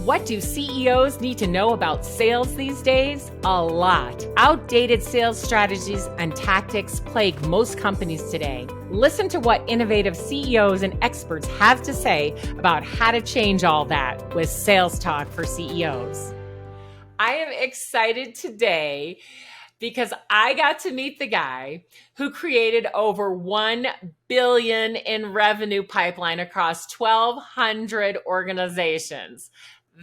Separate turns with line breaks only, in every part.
What do CEOs need to know about sales these days? A lot. Outdated sales strategies and tactics plague most companies today. Listen to what innovative CEOs and experts have to say about how to change all that with Sales Talk for CEOs. I am excited today because I got to meet the guy who created over 1 billion in revenue pipeline across 1,200 organizations.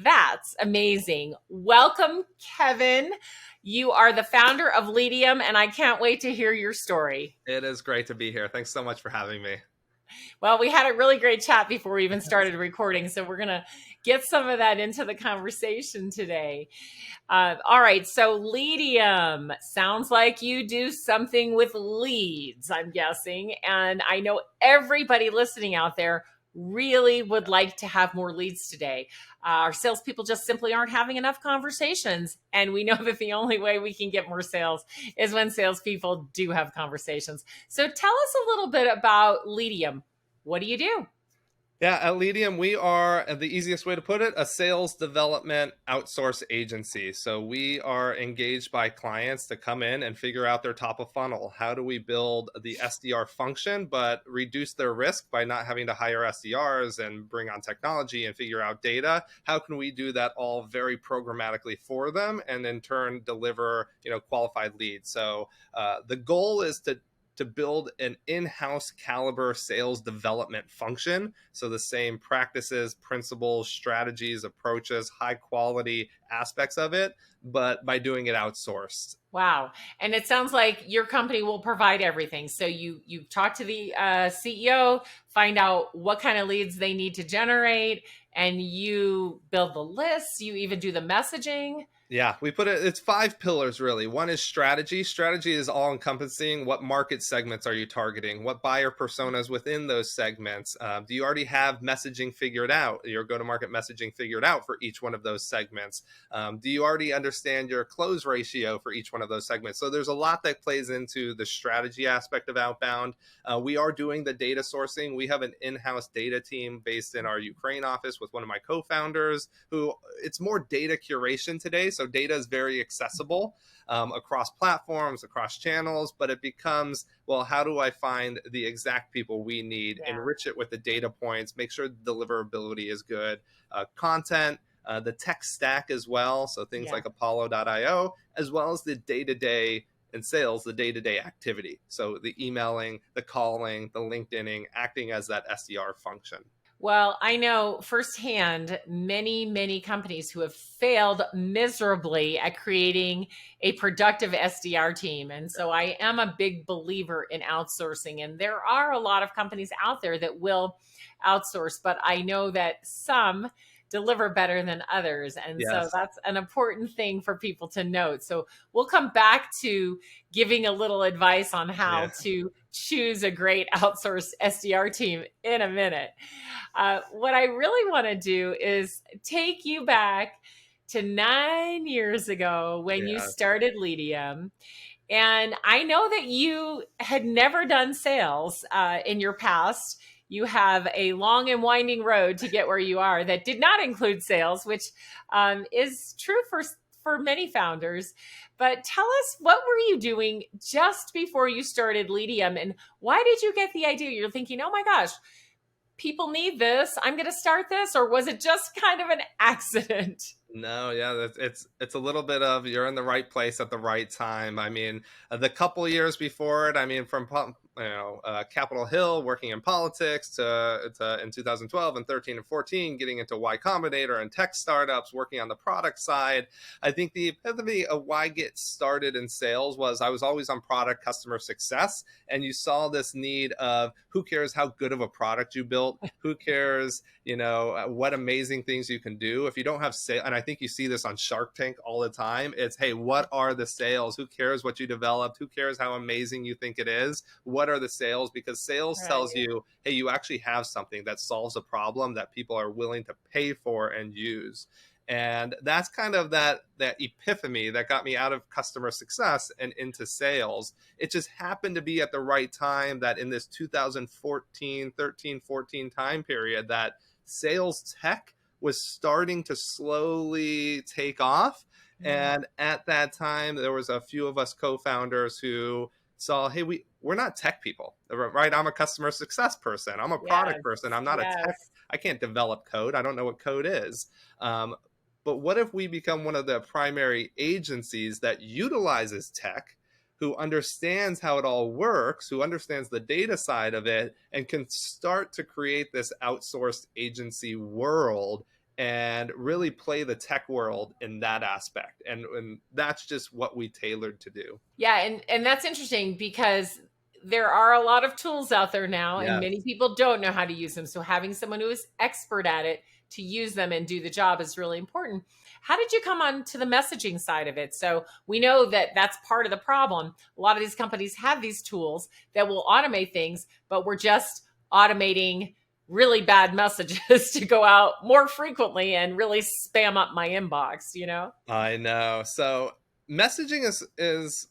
That's amazing. Welcome, Kevin. You are the founder of Leadium, and I can't wait to hear your story.
It is great to be here. Thanks so much for having me.
Well, we had a really great chat before we even started recording, so we're going to get some of that into the conversation today. All right, so Leadium, sounds like you do something with leads, I'm guessing, and I know everybody listening out there really would like to have more leads today. Our salespeople just simply aren't having enough conversations, and we know that the only way we can get more sales is when salespeople do have conversations. So tell us a little bit about Leadium. What do you do?
Yeah, at Leadium, we are, the easiest way to put it, a sales development outsource agency. So we are engaged by clients to come in and figure out their top of funnel. How do we build the SDR function, but reduce their risk by not having to hire SDRs and bring on technology and figure out data? How can we do that all very programmatically for them and in turn deliver, qualified leads? So the goal is to build an in-house caliber sales development function. So the same practices, principles, strategies, approaches, high quality aspects of it, but by doing it outsourced.
Wow. And it sounds like your company will provide everything. So you talk to the CEO, find out what kind of leads they need to generate, and you build the lists, you even do the messaging.
Yeah, we put it's 5 pillars really. One is strategy. Strategy is all encompassing. What market segments are you targeting? What buyer personas within those segments? Do you already have messaging figured out? Your go-to-market messaging figured out for each one of those segments? Do you already understand your close ratio for each one of those segments? So there's a lot that plays into the strategy aspect of Outbound. We are doing the data sourcing. We have an in-house data team based in our Ukraine office with one of my co-founders who it's more data curation today. So data is very accessible across platforms, across channels, but it becomes, well, how do I find the exact people we need, enrich it with the data points, make sure the deliverability is good, content, the tech stack as well. So things like Apollo.io, as well as the day-to-day in sales, the day-to-day activity. So the emailing, the calling, the LinkedIning, acting as that SDR function.
Well, I know firsthand many companies who have failed miserably at creating a productive SDR team. And so I am a big believer in outsourcing. And there are a lot of companies out there that will outsource, but I know that some deliver better than others. And so that's an important thing for people to note. So we'll come back to giving a little advice on how to choose a great outsourced SDR team in a minute. What I really want to do is take you back to 9 years ago when you started Leadium. And I know that you had never done sales in your past. You have a long and winding road to get where you are that did not include sales, which is true for many founders. But tell us, what were you doing just before you started Leadium, and why did you get the idea? You're thinking, oh my gosh, people need this, I'm going to start this, or was it just kind of an accident?
No, it's a little bit of you're in the right place at the right time. I mean, the couple years before it, I mean, from Capitol Hill, working in politics, to in 2012 and 13 and 14, getting into Y Combinator and tech startups, working on the product side. I think the epitome of why get started in sales was I was always on product customer success, and you saw this need of who cares how good of a product you built, who cares, what amazing things you can do if you don't have sales. And I think you see this on Shark Tank all the time. It's, hey, what are the sales? Who cares what you developed? Who cares how amazing you think it is? What are the sales? Because sales tells you, hey, you actually have something that solves a problem that people are willing to pay for and use. And that's kind of that epiphany that got me out of customer success and into sales. It just happened to be at the right time that in this 2014 time period that sales tech was starting to slowly take off.
Mhm.
And at that time, there was a few of us co-founders who saw, hey, we're not tech people, right? I'm a customer success person. I'm a
Yes,
product person. I'm not a tech.
yes.
I can't develop code. I don't know what code is. But what if we become one of the primary agencies that utilizes tech, who understands how it all works, who understands the data side of it, and can start to create this outsourced agency world and really play the tech world in that aspect. And that's just what we tailored to do.
Yeah, and that's interesting because there are a lot of tools out there now and
Yes.
many people don't know how to use them. So having someone who is expert at it to use them and do the job is really important. How did you come on to the messaging side of it? So we know that that's part of the problem. A lot of these companies have these tools that will automate things, but we're just automating really bad messages to go out more frequently and really spam up my inbox, you know?
I know. So messaging is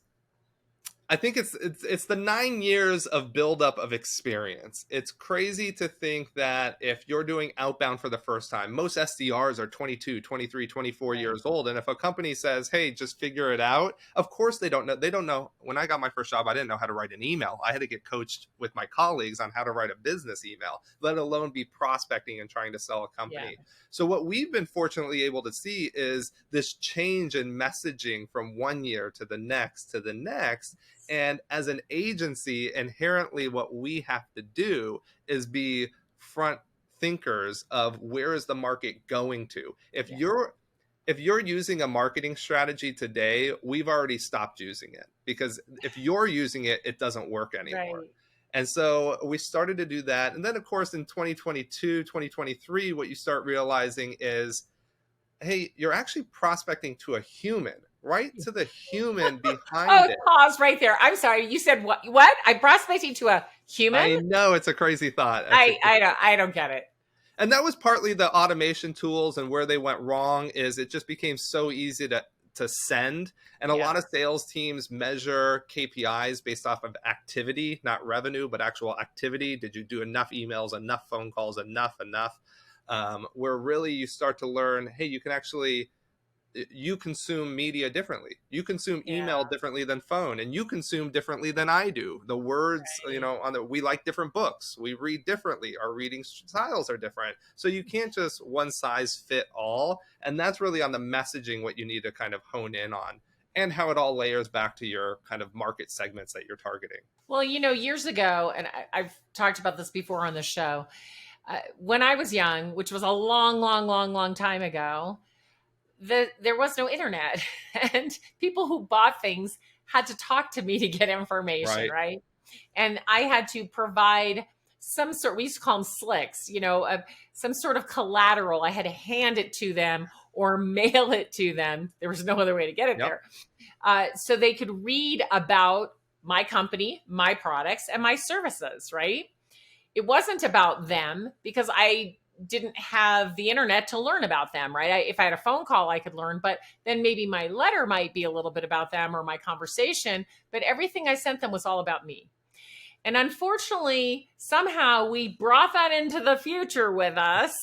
I think it's the 9 years of buildup of experience. It's crazy to think that if you're doing outbound for the first time, most SDRs are 22, 23, 24
Right.
years old. And if a company says, hey, just figure it out, of course they don't know. They don't know. When I got my first job, I didn't know how to write an email. I had to get coached with my colleagues on how to write a business email, let alone be prospecting and trying to sell a
Yeah.
company. So what we've been fortunately able to see is this change in messaging from 1 year to the next to the next. And as an agency, inherently, what we have to do is be front thinkers of where is the market going to. If
Yeah.
you're using a marketing strategy today, we've already stopped using it, because if you're using it, it doesn't work anymore.
Right.
And so we started to do that. And then, of course, in 2022, 2023, what you start realizing is, hey, you're actually prospecting to a human, right? To the human behind
Oh,
it.
pause right there. I'm sorry. You said what? What? I'm prospecting to a human?
I know it's a crazy thought.
I don't get it.
And that was partly the automation tools, and where they went wrong is it just became so easy to send. And a lot of
Yes.
sales teams measure KPIs based off of activity, not revenue, but actual activity. Did you do enough emails, enough phone calls, enough? Where really you start to learn, hey, you consume media differently. You consume email
Yeah.
differently than phone, and you consume differently than I do. The words,
Right.
we like different books. We read differently. Our reading styles are different. So you can't just one size fit all. And that's really on the messaging what you need to kind of hone in on, and how it all layers back to your kind of market segments that you're targeting.
Well, years ago, and I've talked about this before on the show, when I was young, which was a long, long, long, long time ago, there was no internet, and people who bought things had to talk to me to get information,
Right.
right? And I had to provide some sort. We used to call them slicks, some sort of collateral. I had to hand it to them or mail it to them. There was no other way to get it
Yep.
there, so they could read about my company, my products, and my services. Right? It wasn't about them because I didn't have the internet to learn about them, right? If I had a phone call, I could learn, but then maybe my letter might be a little bit about them or my conversation, but everything I sent them was all about me. And unfortunately, somehow we brought that into the future with us,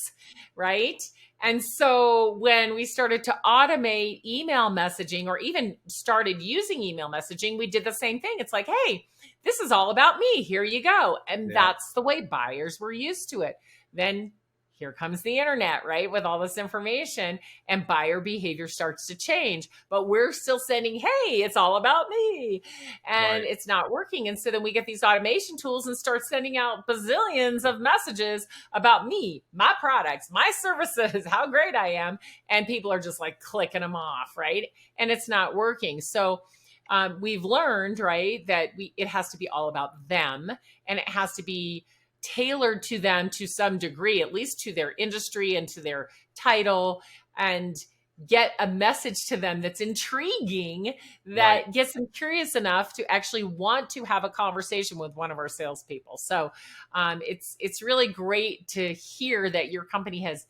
right? And so when we started to automate email messaging or even started using email messaging, we did the same thing. It's like, hey, this is all about me. Here you go. And
Yeah.
that's the way buyers were used to it. Then here comes the internet, right? With all this information, and buyer behavior starts to change. But we're still sending, hey, it's all about me. And
Right.
it's not working. And so then we get these automation tools and start sending out bazillions of messages about me, my products, my services, how great I am. And people are just like clicking them off, right? And it's not working. So we've learned, right, that it has to be all about them, and it has to be tailored to them to some degree, at least to their industry and to their title, and get a message to them that's intriguing,
Right.
that gets them curious enough to actually want to have a conversation with one of our salespeople. So it's really great to hear that your company has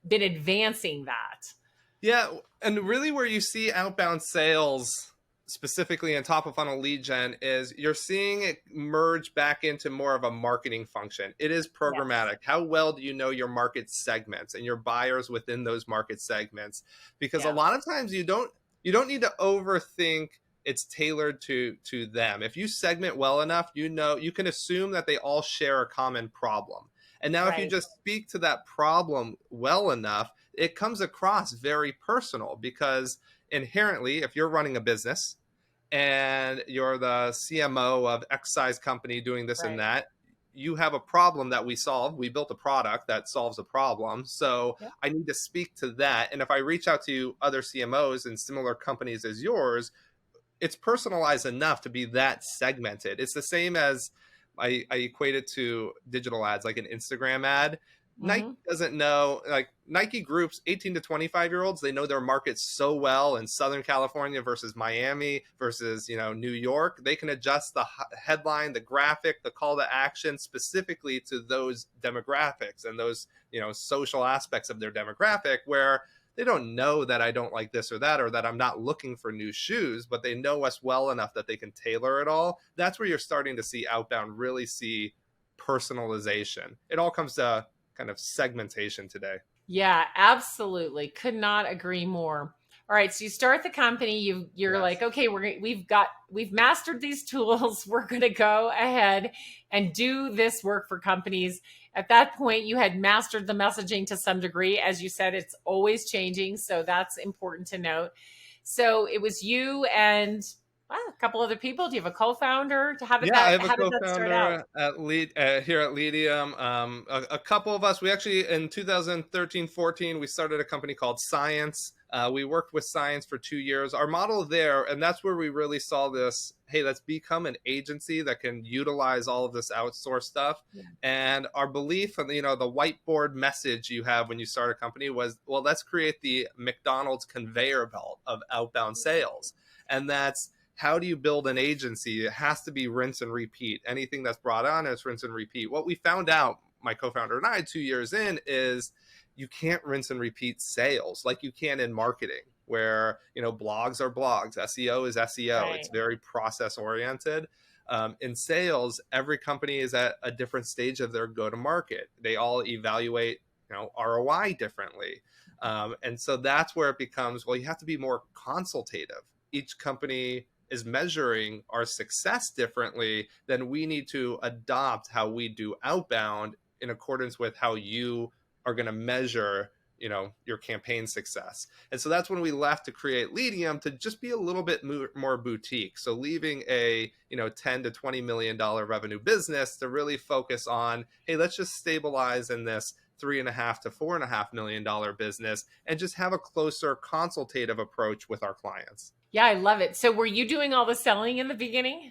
been advancing that.
Yeah, and really where you see outbound sales specifically in top of funnel lead gen is you're seeing it merge back into more of a marketing function. It is
Yes.
programmatic. How well do you know your market segments and your buyers within those market segments? Because a
Yeah.
lot of times you don't need to overthink it's tailored to them. If you segment well enough, you can assume that they all share a common problem. And now if you
Right.
just speak to that problem well enough, it comes across very personal because inherently, if you're running a business and you're the CMO of X size company doing this and
Right.
that, you have a problem that we solve. We built a product that solves a problem. So
Yep.
I need to speak to that. And if I reach out to other CMOs in similar companies as yours, it's personalized enough to be that segmented. It's the same as I equate it to digital ads, like an Instagram ad. Nike
Hmm.
doesn't know, like Nike groups 18 to 25-year-olds, they know their markets so well in Southern California versus Miami versus, New York. They can adjust the headline, the graphic, the call to action specifically to those demographics and those, social aspects of their demographic where they don't know that I don't like this or that, or that I'm not looking for new shoes, but they know us well enough that they can tailor it all. That's where you're starting to see Outbound really see personalization. It all comes to kind of segmentation today.
Yeah, absolutely. Could not agree more. All right, so you start the company, you're like,
Yes.
okay, we've mastered these tools. We're going to go ahead and do this work for companies. At that point, you had mastered the messaging to some degree. As you said, it's always changing, so that's important to note. So it was you and a couple other people. Do you have a co-founder?
Yeah, I have a
How did that start out?
co-founder here at Leadium. A couple of us. We actually in 2013-14 we started a company called Science. We worked with Science for 2 years. Our model there, and that's where we really saw this. Hey, let's become an agency that can utilize all of this outsourced stuff.
Yeah.
And our belief, and the whiteboard message you have when you start a company was, well, let's create the McDonald's conveyor belt of outbound sales, and that's how do you build an agency? It has to be rinse and repeat. Anything that's brought on is rinse and repeat. What we found out, my co-founder and I, 2 years in, is you can't rinse and repeat sales like you can in marketing, where blogs are blogs, SEO is SEO.
Right.
It's very process oriented. In sales, every company is at a different stage of their go-to-market. They all evaluate ROI differently. And so that's where it becomes, well, you have to be more consultative. Each company is measuring our success differently, then we need to adopt how we do outbound in accordance with how you are going to measure your campaign success. And so that's when we left to create Leadium to just be a little bit more boutique. So leaving a 10 to 20 million dollar revenue business to really focus on, hey, let's just stabilize in this $3.5 to $4.5 million business and just have a closer consultative approach with our clients.
Yeah, I love it. So were you doing all the selling in the beginning?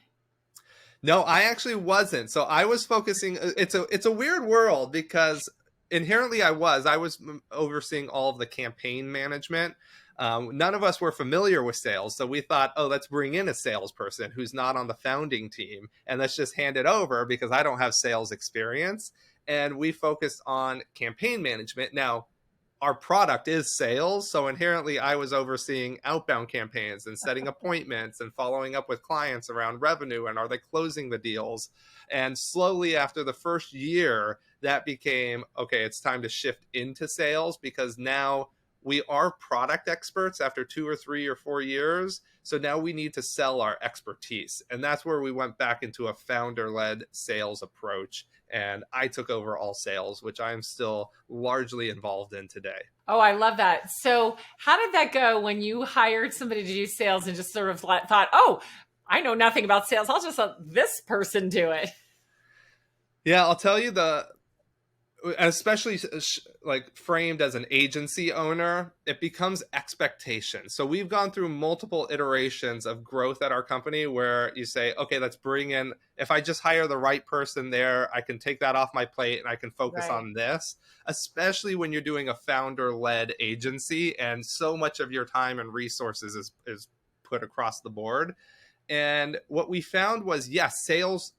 No, I actually wasn't. So I was focusing. It's a weird world because inherently I was overseeing all of the campaign management. None of us were familiar with sales, so we thought, oh, let's bring in a salesperson who's not on the founding team, and let's just hand it over because I don't have sales experience. And we focused on campaign management. Now, our product is sales. So inherently, I was overseeing outbound campaigns and setting appointments and following up with clients around revenue and are they closing the deals. And slowly, after the first year, that became okay, it's time to shift into sales because now we are product experts after 2 or 3 or 4 years. So now we need to sell our expertise. And that's where we went back into a founder led sales approach. And I took over all sales, which I am still largely involved in today.
Oh, I love that. So, how did that go when you hired somebody to do sales and just sort of thought, oh, I know nothing about sales. I'll just let this person do it.
Yeah, I'll tell you especially like framed as an agency owner, it becomes expectation. So we've gone through multiple iterations of growth at our company where you say, okay, let's bring in, if I just hire the right person there, I can take that off my plate and I can focus
Right.
on this, especially when you're doing a founder led agency and so much of your time and resources is put across the board. And what we found was, yes, sales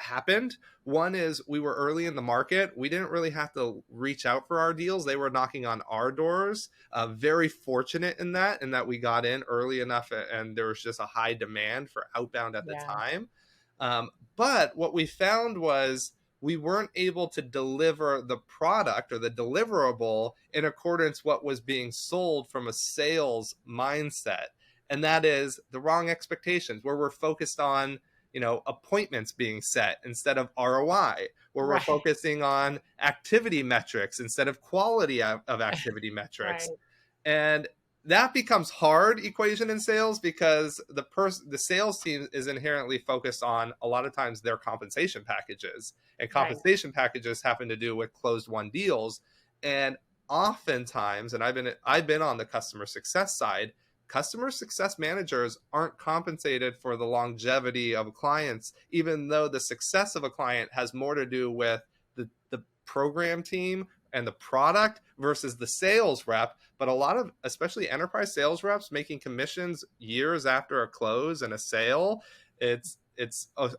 happened. One is we were early in the market. We didn't really have to reach out for our deals. They were knocking on our doors. Very fortunate in that we got in early enough, and there was just a high demand for outbound at the
Yeah.
time. But what we found was we weren't able to deliver the product or the deliverable in accordance what was being sold from a sales mindset. And that is the wrong expectations, where we're focused on, appointments being set instead of ROI, where we're
Right.
focusing on activity metrics instead of quality of activity
Right.
metrics. And that becomes hard equation in sales because the sales team is inherently focused on a lot of times their compensation packages, and
Right.
compensation packages happen to do with closed won deals. And oftentimes, and I've been on the customer success side, customer success managers aren't compensated for the longevity of clients, even though the success of a client has more to do with the program team and the product versus the sales rep. But a lot of, especially enterprise sales reps, making commissions years after a close and a sale, it's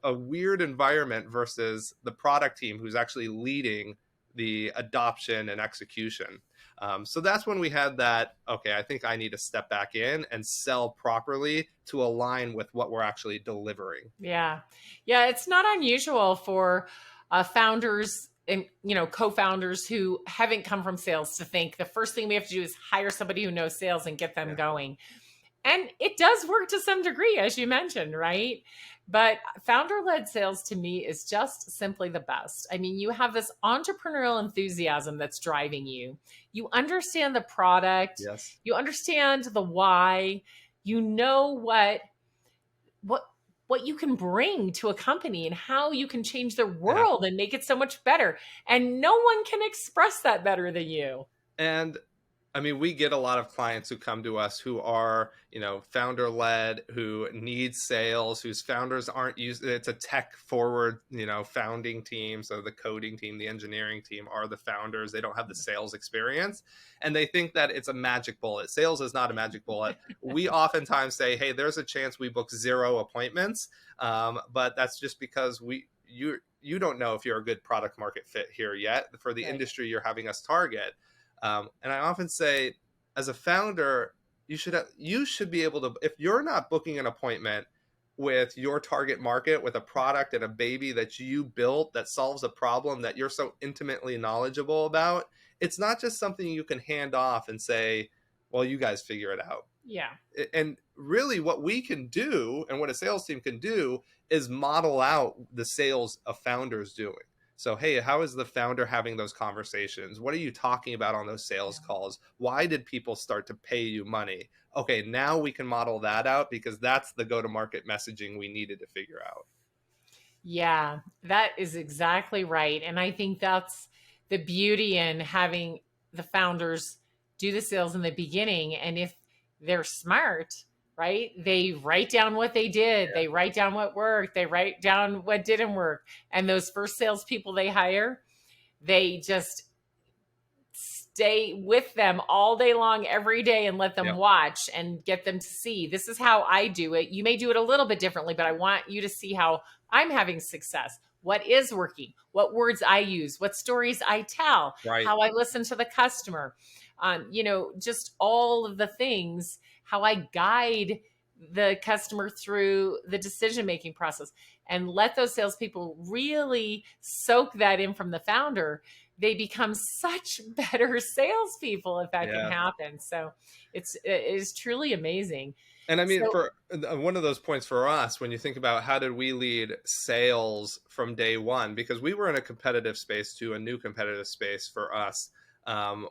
a weird environment versus the product team who's actually leading the adoption and execution. So that's when we had that, okay, I think I need to step back in and sell properly to align with what we're actually delivering.
Yeah. Yeah. It's not unusual for founders and, co-founders who haven't come from sales to think the first thing we have to do is hire somebody who knows sales and get them
Yeah.
going. And it does work to some degree, as you mentioned, right? But founder led sales to me is just simply the best. I mean, you have this entrepreneurial enthusiasm that's driving you. You understand the product,
Yes.
you understand the why, you know what what you can bring to a company and how you can change their
Yeah.
world and make it so much better. And no one can express that better than you.
And I mean, we get a lot of clients who come to us who are, founder led, who need sales, whose founders aren't used. It's a tech forward, founding team. So the coding team, the engineering team are the founders. They don't have the sales experience, and they think that it's a magic bullet. Sales is not a magic bullet. We oftentimes say, hey, there's a chance we book 0 appointments. But that's just because you don't know if you're a good product market fit here yet for the
Right.
industry you're having us target. And I often say, as a founder, you should be able to, if you're not booking an appointment with your target market with a product and a baby that you built that solves a problem that you're so intimately knowledgeable about, it's not just something you can hand off and say, well, you guys figure it out.
Yeah.
And really what we can do and what a sales team can do is model out the sales a founder's doing. So, hey, how is the founder having those conversations? What are you talking about on those sales calls? Why did people start to pay you money? Okay, now we can model that out because that's the go-to-market messaging we needed to figure out.
Yeah, that is exactly right. And I think that's the beauty in having the founders do the sales in the beginning. And if they're smart, right, they write down what they did, they write down what worked, they write down what didn't work. And those first salespeople they hire, they just stay with them all day long, every day, and let them
Yep.
watch and get them to see this is how I do it. You may do it a little bit differently, but I want you to see how I'm having success. What is working? What words I use? What stories I tell?
Right.
How I listen to the customer? Just all of the things, how I guide the customer through the decision making process, and let those salespeople really soak that in from the founder. They become such better salespeople if that can happen. So it is truly amazing.
And I mean,
So
for one of those points for us, when you think about how did we lead sales from day one, because we were in a competitive space too, a new competitive space for us.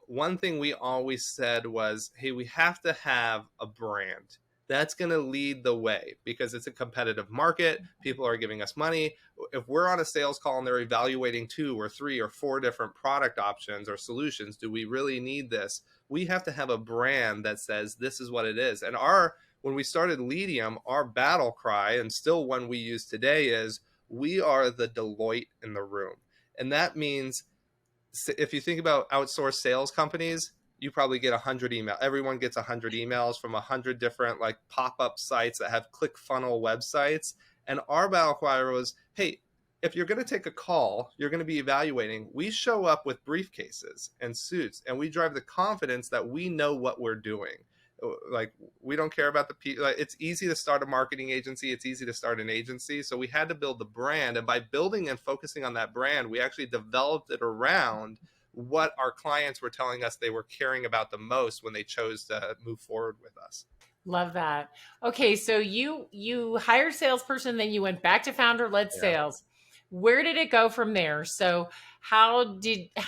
One thing we always said was, hey, we have to have a brand. That's going to lead the way because it's a competitive market. People are giving us money. If we're on a sales call and they're evaluating 2 or 3 or 4 different product options or solutions, do we really need this? We have to have a brand that says this is what it is. And when we started Leadium, our battle cry, and still one we use today, is we are the Deloitte in the room. And that means if you think about outsourced sales companies, you probably get 100 emails. Everyone gets 100 emails from 100 different pop-up sites that have ClickFunnels websites. And our battle cry was, hey, if you're going to take a call, you're going to be evaluating. We show up with briefcases and suits, and we drive the confidence that we know what we're doing. Like, we don't care about the people. Like, it's easy to start a marketing agency. It's easy to start an agency. So we had to build the brand. And by building and focusing on that brand, we actually developed it around what our clients were telling us they were caring about the most when they chose to move forward with us.
Love that. Okay, so you hired salesperson, then you went back to founder-led
Yeah.
sales. Where did it go from there? So how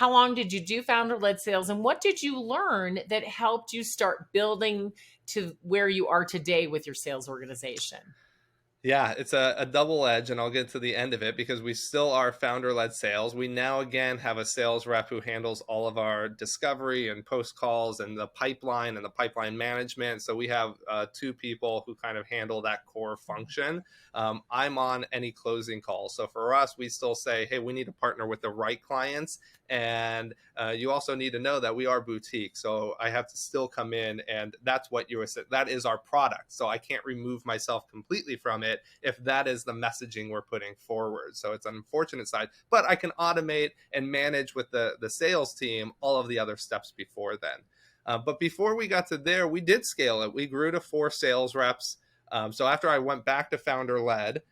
long did you do founder-led sales, and what did you learn that helped you start building to where you are today with your sales organization?
Yeah, it's a double edge, and I'll get to the end of it because we still are founder-led sales. We now again have a sales rep who handles all of our discovery and post calls and the pipeline management. So we have two people who kind of handle that core function. I'm on any closing calls. So for us, we still say, hey, we need to partner with the right clients. And you also need to know that we are boutique. So I have to still come in, and that's what that is our product. So I can't remove myself completely from it if that is the messaging we're putting forward. So it's an unfortunate side, but I can automate and manage with the sales team all of the other steps before then. But before we got to there, we did scale it. We grew to 4 sales reps. So after I went back to founder-led,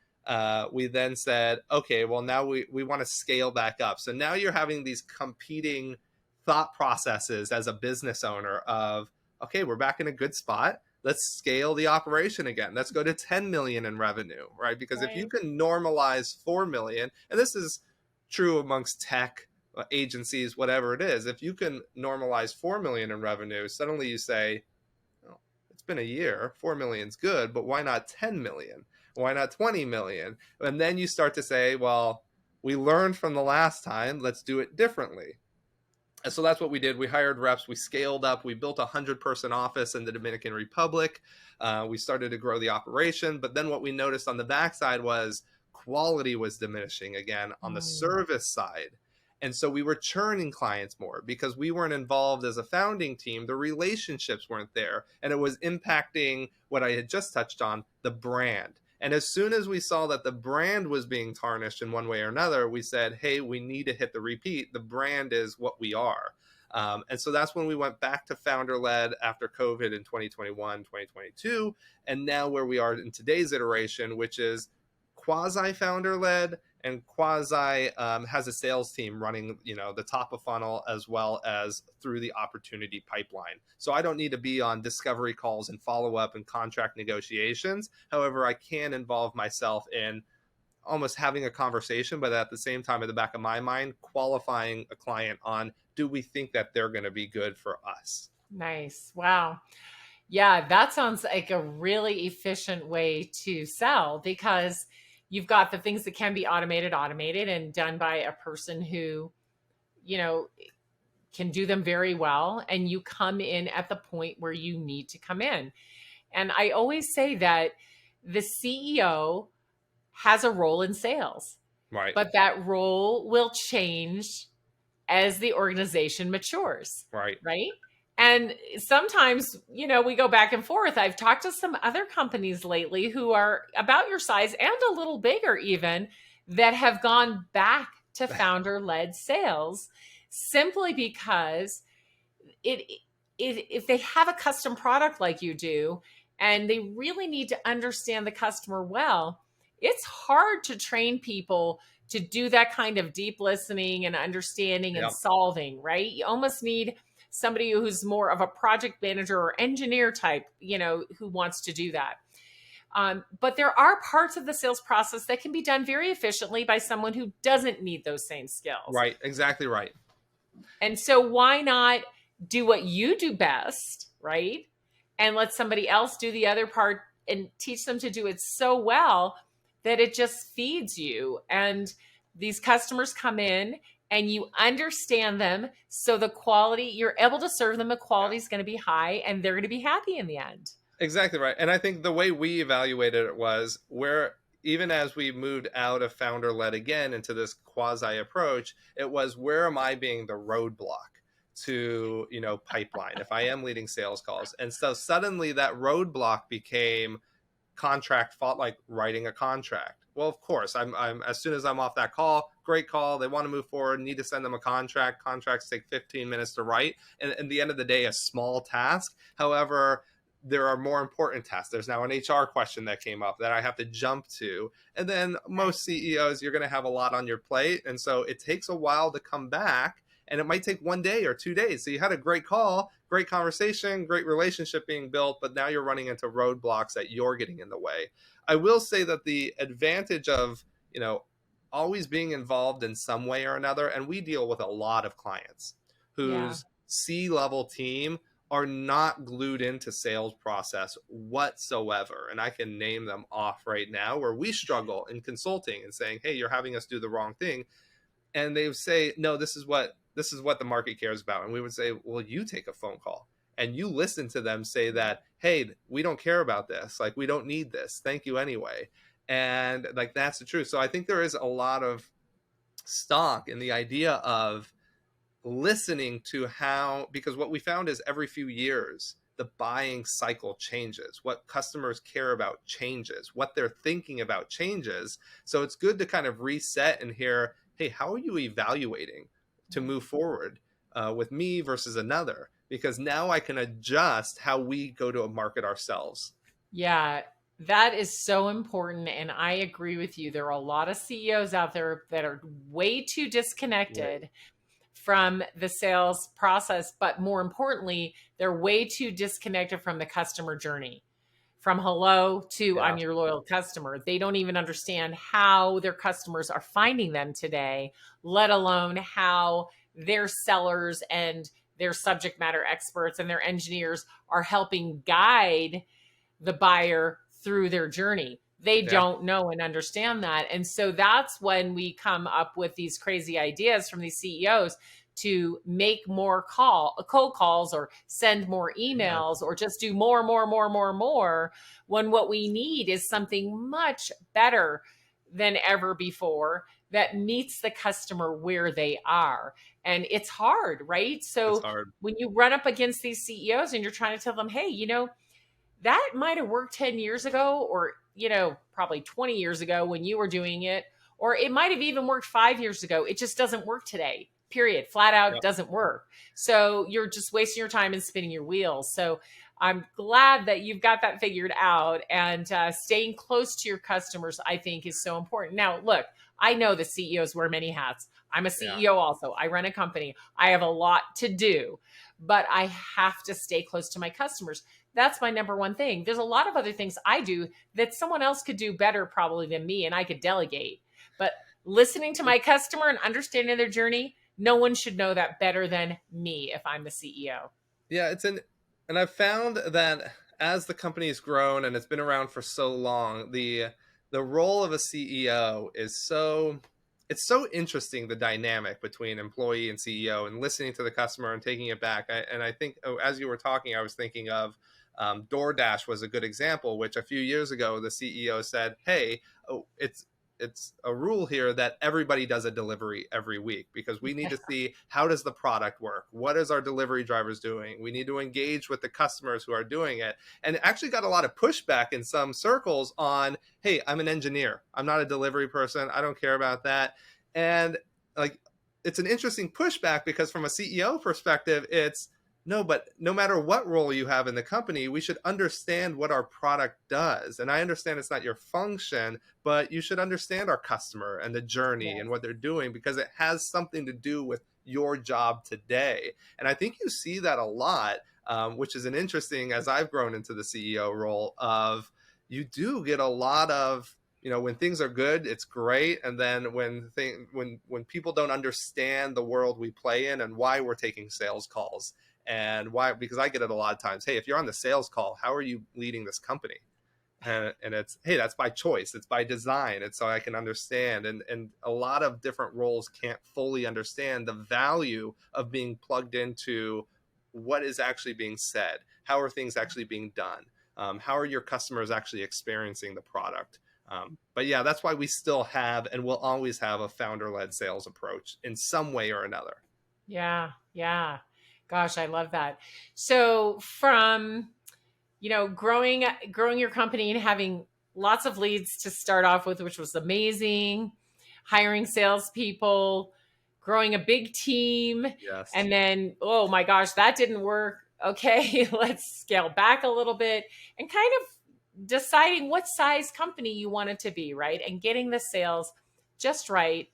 we then said, okay, well, now we want to scale back up. So now you're having these competing thought processes as a business owner of, okay, we're back in a good spot. Let's scale the operation again. Let's go to 10 million in revenue, right? Because if you can normalize 4 million, and this is true amongst tech agencies, whatever it is, if you can normalize 4 million in revenue, suddenly you say, oh, it's been a year, 4 million's good, but why not 10 million? Why not 20 million? And then you start to say, well, we learned from the last time, let's do it differently. And so that's what we did. We hired reps. We scaled up. We built a 100-person office in the Dominican Republic. We started to grow the operation. But then what we noticed on the backside was quality was diminishing again on the service side. And so we were churning clients more because we weren't involved as a founding team. The relationships weren't there. And it was impacting what I had just touched on, the brand. And as soon as we saw that the brand was being tarnished in one way or another, we said, hey, we need to hit the repeat. The brand is what we are. And so that's when we went back to founder-led after COVID in 2021, 2022. And now where we are in today's iteration, which is quasi-founder-led and quasi has a sales team running, the top of funnel as well as through the opportunity pipeline. So I don't need to be on discovery calls and follow up and contract negotiations. However, I can involve myself in almost having a conversation, but at the same time, at the back of my mind, qualifying a client on, do we think that they're going to be good for us?
Nice. Wow. Yeah, that sounds like a really efficient way to sell because you've got the things that can be automated and done by a person who, can do them very well. And you come in at the point where you need to come in. And I always say that the CEO has a role in sales,
Right.
but that role will change as the organization matures.
Right.
Right. And sometimes, we go back and forth. I've talked to some other companies lately who are about your size and a little bigger even that have gone back to founder-led sales simply because if they have a custom product like you do and they really need to understand the customer well, it's hard to train people to do that kind of deep listening and understanding and solving, right? You almost need somebody who's more of a project manager or engineer type, who wants to do that. But there are parts of the sales process that can be done very efficiently by someone who doesn't need those same skills.
Right. Exactly right.
And so why not do what you do best, right? And let somebody else do the other part and teach them to do it so well that it just feeds you. And these customers come in and you understand them. So the quality, you're able to serve them, the quality is going to be high and they're going to be happy in the end.
Exactly right. And I think the way we evaluated it was where, even as we moved out of founder-led again into this quasi approach, it was, where am I being the roadblock to, pipeline if I am leading sales calls? And so suddenly that roadblock became contract fought like writing a contract. Well, of course, I'm as soon as I'm off that call, great call, they want to move forward, need to send them a contract. Contracts take 15 minutes to write, and at the end of the day, a small task. However, there are more important tasks. There's now an HR question that came up that I have to jump to. And then most CEOs, you're going to have a lot on your plate. And so it takes a while to come back, and it might take 1 day or 2 days. So you had a great call, great conversation, great relationship being built, but now you're running into roadblocks that you're getting in the way. I will say that the advantage of, always being involved in some way or another, and we deal with a lot of clients
Yeah.
whose C-level team are not glued into sales process whatsoever. And I can name them off right now where we struggle in consulting and saying, hey, you're having us do the wrong thing. And they say, no, this is what the market cares about. And we would say, well, you take a phone call and you listen to them say that, hey, we don't care about this. Like, we don't need this. Thank you anyway. And like, that's the truth. So I think there is a lot of stock in the idea of listening to how, because what we found is every few years, the buying cycle changes. What customers care about changes. What they're thinking about changes. So it's good to kind of reset and hear, hey, how are you evaluating to move forward with me versus another? Because now I can adjust how we go to a market ourselves.
Yeah, that is so important. And I agree with you. There are a lot of CEOs out there that are way too disconnected from the sales process, but more importantly, they're way too disconnected from the customer journey. From hello to
Yeah.
I'm your loyal customer. They don't even understand how their customers are finding them today, let alone how their sellers and their subject matter experts and their engineers are helping guide the buyer through their journey. They
Yeah.
don't know and understand that. And so that's when we come up with these crazy ideas from these CEOs to make more cold calls or send more
Yeah.
emails or just do more, when what we need is something much better than ever before that meets the customer where they are. And it's hard, right?
It's
So
hard.
when you run up against these CEOs and you're trying to tell them, hey, that might have worked 10 years ago or, probably 20 years ago when you were doing it, or it might have even worked 5 years ago. It just doesn't work today, period. Flat out
Yep.
doesn't work. So you're just wasting your time and spinning your wheels. So I'm glad that you've got that figured out, and staying close to your customers, I think, is so important. Now, look, I know the CEOs wear many hats. I'm a
Yeah.
CEO also. I run a company. I have a lot to do, but I have to stay close to my customers. That's my number one thing. There's a lot of other things I do that someone else could do better probably than me, and I could delegate. But listening to my customer and understanding their journey, no one should know that better than me if I'm the CEO.
Yeah, and I've found that as the company's grown and it's been around for so long, the role of a CEO is it's so interesting, the dynamic between employee and CEO, and listening to the customer and taking it back. And I think, as you were talking, I was thinking of DoorDash was a good example, which a few years ago the CEO said, "Hey, it's a rule here that everybody does a delivery every week because we need to see how does the product work, what is our delivery drivers doing, we need to engage with the customers who are doing it." And it actually got a lot of pushback in some circles on, hey, I'm an engineer, I'm not a delivery person, I don't care about that. And like, it's an interesting pushback because from a CEO perspective, it's no, but no matter what role you have in the company, we should understand what our product does. And I understand it's not your function, but you should understand our customer and the journey and
Yes.
what they're doing because it has something to do with your job today. And I think you see that a lot, which is an interesting, as I've grown into the CEO role, of you do get a lot of, when things are good, it's great. And then when people don't understand the world we play in and why we're taking sales calls, and why, because I get it a lot of times, hey, if you're on the sales call, how are you leading this company? And it's, hey, that's by choice, it's by design, it's so I can understand. And a lot of different roles can't fully understand the value of being plugged into what is actually being said, how are things actually being done, how are your customers actually experiencing the product. But yeah, that's why we still have and will always have a founder-led sales approach in some way or another.
Yeah. Yeah. Gosh, I love that. So from, growing your company and having lots of leads to start off with, which was amazing. Hiring salespeople, growing a big team,
Yes.
and then, oh my gosh, that didn't work. Okay, let's scale back a little bit, and kind of deciding what size company you want it to be, right? And getting the sales just right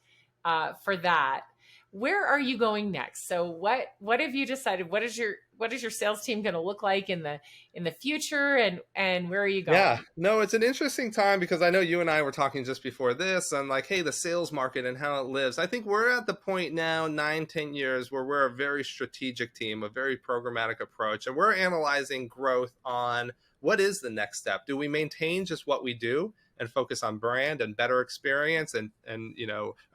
for that. Where are you going next? So what have you decided? What is your sales team going to look like in the future, and where are you
Yeah,
going?
no, it's an interesting time because I know you and I were talking just before this on like, hey, the sales market and how it lives. I think we're at the point now, 9, 10 years, where we're a very strategic team, a very programmatic approach, and we're analyzing growth on what is the next step. Do we maintain just what we do and focus on brand and better experience and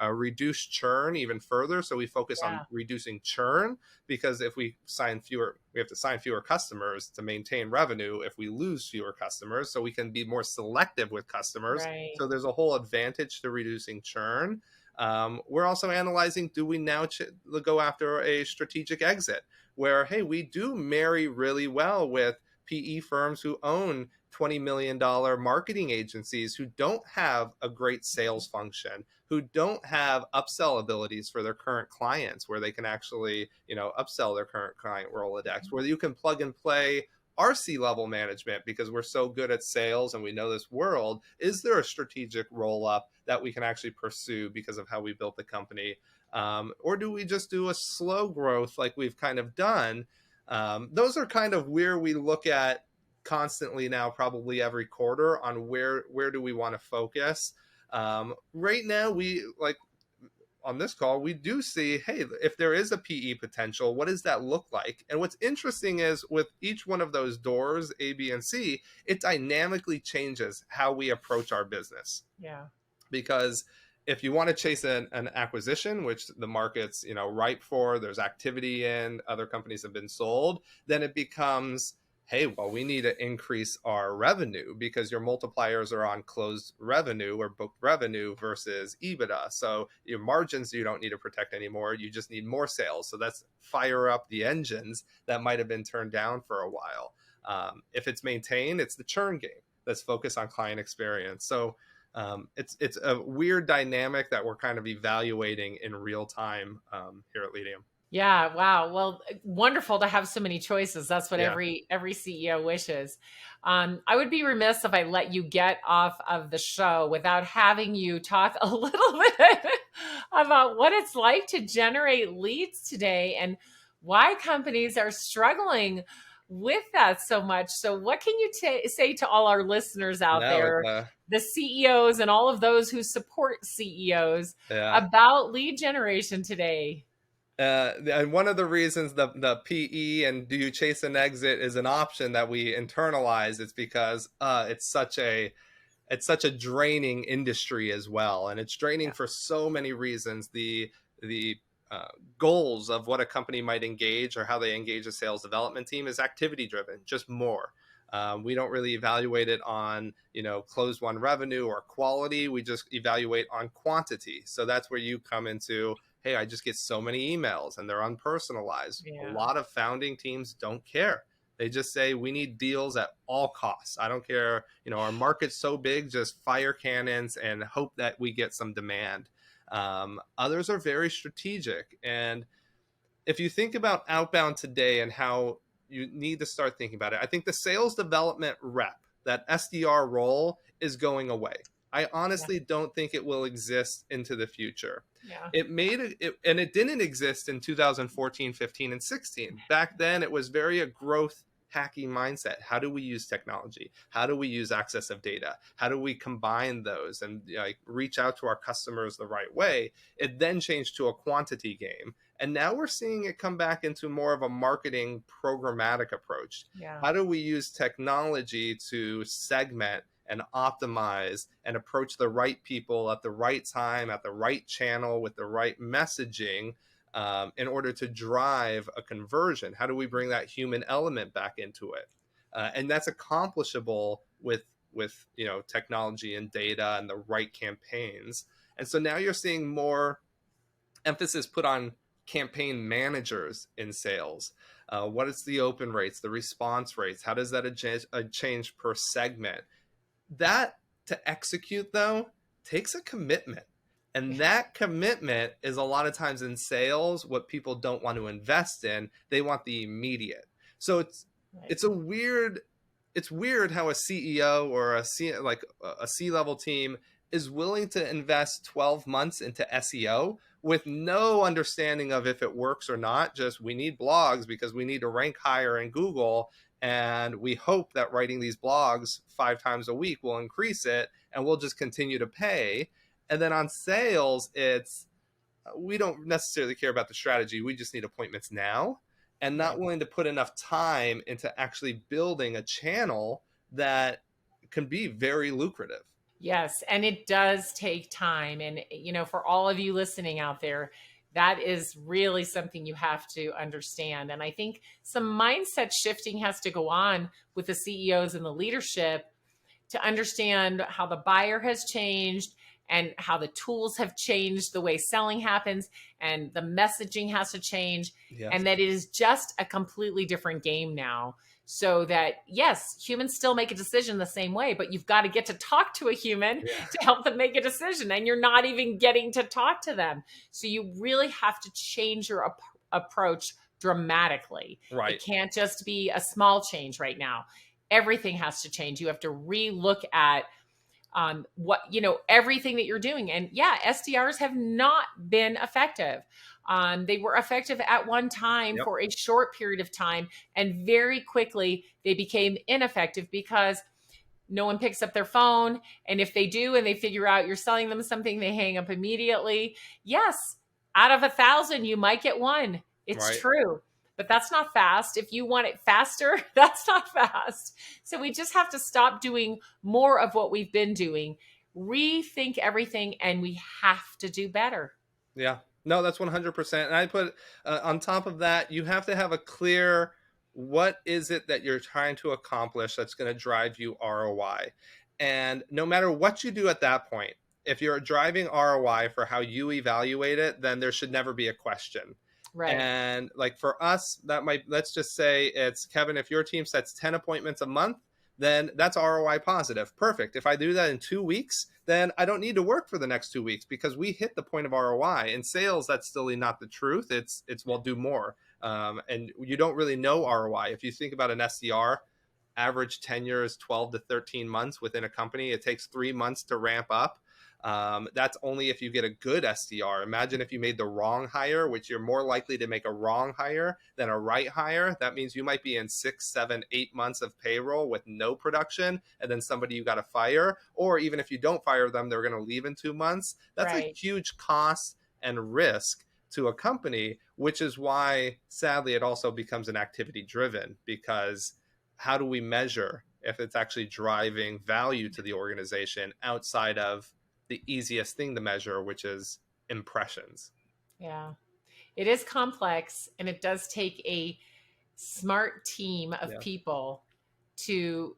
reduce churn even further? So we focus on
Yeah,
reducing churn, because if we have to sign fewer customers to maintain revenue if we lose fewer customers, so we can be more selective with customers.
right.
So there's a whole advantage to reducing churn. We're also analyzing, do we now go after a strategic exit where, hey, we do marry really well with PE firms who own $20 million marketing agencies who don't have a great sales function, who don't have upsell abilities for their current clients, where they can actually, upsell their current client Rolodex, where you can plug and play our C-level management because we're so good at sales and we know this world. Is there a strategic roll up that we can actually pursue because of how we built the company? Or do we just do a slow growth like we've kind of done? Those are kind of where we look at constantly now, probably every quarter, on where do we want to focus. Right now, we like on this call, we do see, hey, if there is a PE potential, what does that look like? And what's interesting is with each one of those doors, A, B, and C, it dynamically changes how we approach our business.
Yeah.
Because if you want to chase an acquisition, which the market's ripe for, there's activity in, other companies have been sold, then it becomes, hey, well, we need to increase our revenue because your multipliers are on closed revenue or booked revenue versus EBITDA. So your margins you don't need to protect anymore. You just need more sales. So that's fire up the engines that might have been turned down for a while. If it's maintained, it's the churn game that's focused on client experience. So it's a weird dynamic that we're kind of evaluating in real time here at Leadium.
Yeah, wow. Well, wonderful to have so many choices. That's what
Yeah.
every CEO wishes. I would be remiss if I let you get off of the show without having you talk a little bit about what it's like to generate leads today and why companies are struggling with that so much. So, what can you say to all our listeners out
No, it's
there, the CEOs and all of those who support CEOs,
yeah.
about lead generation today?
And one of the reasons the PE and do you chase an exit is an option that we internalize is because it's such a draining industry as well, and it's draining
Yeah.
for so many reasons. The goals of what a company might engage or how they engage a sales development team is activity driven, just more. We don't really evaluate it on closed won revenue or quality. We just evaluate on quantity. So that's where you come into. Hey, I just get so many emails and they're unpersonalized. A
Yeah.
lot of founding teams don't care. They just say we need deals at all costs. I don't care. Our market's so big, just fire cannons and hope that we get some demand. Others are very strategic. And if you think about outbound today and how you need to start thinking about it, I think the sales development rep, that SDR role, is going away. I
Yeah.
honestly don't think it will exist into the future.
Yeah.
And it didn't exist in 2014, 15, and 16. Back then, it was very a growth hacking mindset. How do we use technology? How do we use access of data? How do we combine those and reach out to our customers the right way? It then changed to a quantity game. And now we're seeing it come back into more of a marketing programmatic approach.
Yeah.
How do we use technology to segment and optimize and approach the right people at the right time, at the right channel, with the right messaging, in order to drive a conversion? How do we bring that human element back into it? And that's accomplishable with technology and data and the right campaigns. And so now you're seeing more emphasis put on campaign managers in sales. What is the open rates, the response rates? How does that change per segment? That to execute, though, takes a commitment. And that commitment is a lot of times in sales what people don't want to invest in. They want the immediate. So it's weird how a CEO or a C-level team is willing to invest 12 months into SEO with no understanding of if it works or not. Just, we need blogs because we need to rank higher in Google, and we hope that writing these blogs 5 times a week will increase it, and we'll just continue to pay. And then on sales, it's, we don't necessarily care about the strategy. We just need appointments now, and not willing to put enough time into actually building a channel that can be very lucrative.
Yes. And it does take time. And, for all of you listening out there, that is really something you have to understand. And I think some mindset shifting has to go on with the CEOs and the leadership to understand how the buyer has changed and how the tools have changed the way selling happens, and the messaging has to change. Yes. And that it is just a completely different game now. So that, yes, humans still make a decision the same way, but you've got to get to talk to a human to help them make a decision. And you're not even getting to talk to them. So you really have to change your approach dramatically. Right. It can't just be a small change right now. Everything has to change. You have to re-look at everything that you're doing. And SDRs have not been effective. They were effective at one time for a short period of time, and very quickly they became ineffective because no one picks up their phone. And if they do, and they figure out you're selling them something, they hang up immediately. Yes, out of 1,000, you might get one. It's true. But that's not fast. If you want it faster, that's not fast. So we just have to stop doing more of what we've been doing, rethink everything, and we have to do better.
Yeah, no, that's 100%. And I put on top of that, you have to have a clear, what is it that you're trying to accomplish that's going to drive you ROI? And no matter what you do at that point, if you're driving ROI for how you evaluate it, then there should never be a question. Right. And like for us, let's just say it's, Kevin, if your team sets 10 appointments a month, then that's ROI positive. Perfect. If I do that in 2 weeks, then I don't need to work for the next 2 weeks because we hit the point of ROI. In sales, that's still not the truth. It's we'll do more. And you don't really know ROI. If you think about an SDR, average tenure is 12 to 13 months within a company. It takes 3 months to ramp up. That's only if you get a good SDR. Imagine if you made the wrong hire, which you're more likely to make a wrong hire than a right hire. That means you might be in 6, 7, 8 months of payroll with no production, and then somebody you got to fire. Or even if you don't fire them, they're going to leave in 2 months. That's a huge cost and risk to a company, which is why, sadly, it also becomes an activity driven, because how do we measure if it's actually driving value to the organization outside of the easiest thing to measure, which is impressions? Yeah.
It is complex, and it does take a smart team of people to,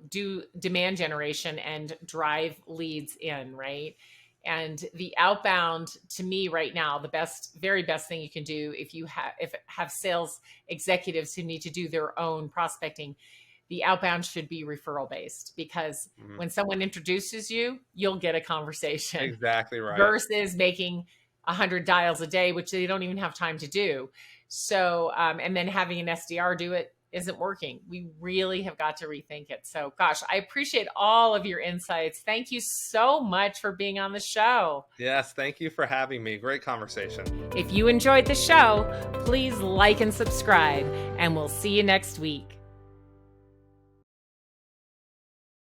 do demand generation and drive leads in, right? And the outbound, to me right now, the very best thing you can do if you have sales executives who need to do their own prospecting, the outbound should be referral based, because when someone introduces you, you'll get a conversation.
Exactly right.
Versus making 100 dials a day, which they don't even have time to do. So, and then having an SDR do it isn't working. We really have got to rethink it. So gosh, I appreciate all of your insights. Thank you so much for being on the show.
Yes, thank you for having me. Great conversation.
If you enjoyed the show, please like and subscribe, and we'll see you next week.